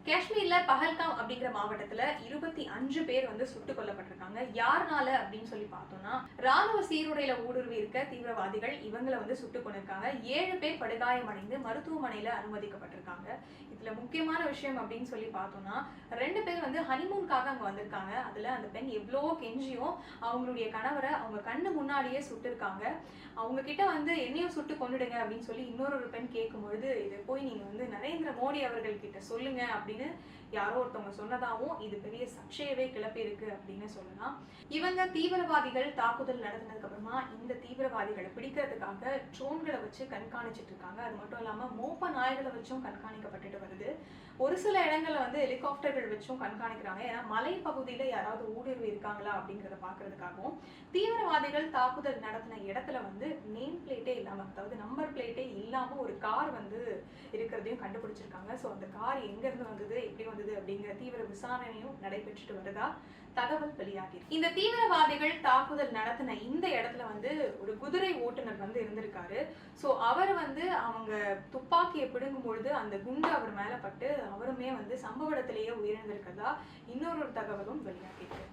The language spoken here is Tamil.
காஷ்மீர்ல பஹல்காம் அப்படிங்கிற மாவட்டத்துல 25 பேர் வந்து சுட்டுக் கொல்லப்பட்டிருக்காங்க. யாருனால அப்படின்னு சொல்லி பார்த்தோம்னா, ராணுவ சீருடையில ஊடுருவி இருக்க தீவிரவாதிகள் இவங்களை வந்து சுட்டுக் கொண்டிருக்காங்க. 7 பேர் படுகாயமடைந்து மருத்துவமனையில அனுமதிக்கப்பட்டிருக்காங்க. இதுல முக்கியமான விஷயம் அப்படின்னு சொல்லி பார்த்தோம்னா, 2 பேர் வந்து ஹனிமூனுக்காக அங்க வந்திருக்காங்க. அதுல அந்த பெண் எவ்வளவோ கெஞ்சியும் அவங்களுடைய கணவரை அவங்க கண்ணு முன்னாடியே சுட்டிருக்காங்க. அவங்க கிட்ட வந்து என்னையும் சுட்டு கொன்னுடுங்க அப்படின்னு சொல்லி இன்னொரு பெண் கேட்கும்பொழுது, இதை போய் நீங்க வந்து நரேந்திர மோடி அவர்கள் கிட்ட சொல்லுங்க அப்படின்னு யாரோ ஒருத்தவங்க சொன்னதாகவும் இது பெரிய சர்ச்சையவே கிளப்பி இருக்கு அப்படின்னு சொல்லலாம். இவங்க தீவிரவாதிகள் தாக்குதல் நடத்தினதுக்கு அப்புறமா இந்த தீவிரவாதிகளை பிடிக்கிறதுக்காக ட்ரோன்களை வச்சு கண்காணிச்சிட்டு இருக்காங்க. அது மட்டும் இல்லாம மோப்ப நாய்களை வச்சும் கண்காணிக்கப்பட்டுட்டு வருது. ஒரு சில இடங்கள்ல வந்து ஹெலிகாப்டர்கள் வச்சும் கண்காணிக்கிறாங்க. ஏன்னா மலை பகுதியில யாராவது ஊடுருவி இருக்காங்களா அப்படிங்கிறத பாக்குறதுக்காகவும், தீவிரவாதிகள் தாக்குதல் நடத்தின இடத்துல வந்து நேம் பிளேட்டே இல்லாம, அதாவது நம்பர் பிளேட்டே இல்லாம ஒரு கார் வந்து இருக்கிறதையும் கண்டுபிடிச்சிருக்காங்க. ஸோ அந்த கார் எங்க இருந்து வந்தது, எப்படி வந்தது அப்படிங்கிற தீவிர விசாரணையும் நடைபெற்றுட்டு வருதா தகவல் வெளியாகி. இந்த தீவிரவாதிகள் தாக்குதல் நடத்தின இந்த இடத்துல வந்து ஒரு குதிரை ஓட்டுநர் வந்து இருந்திருக்காரு. ஸோ அவர் வந்து அவங்க துப்பாக்கியை பிடுங்கும் பொழுது அந்த குண்டு அவர் மேல பட்டு அவருமே வந்து சம்பவ இடத்திலேயே உயிரிழந்திருக்கிறதா இன்னொரு தகவலும் வெளியாகிருக்கு.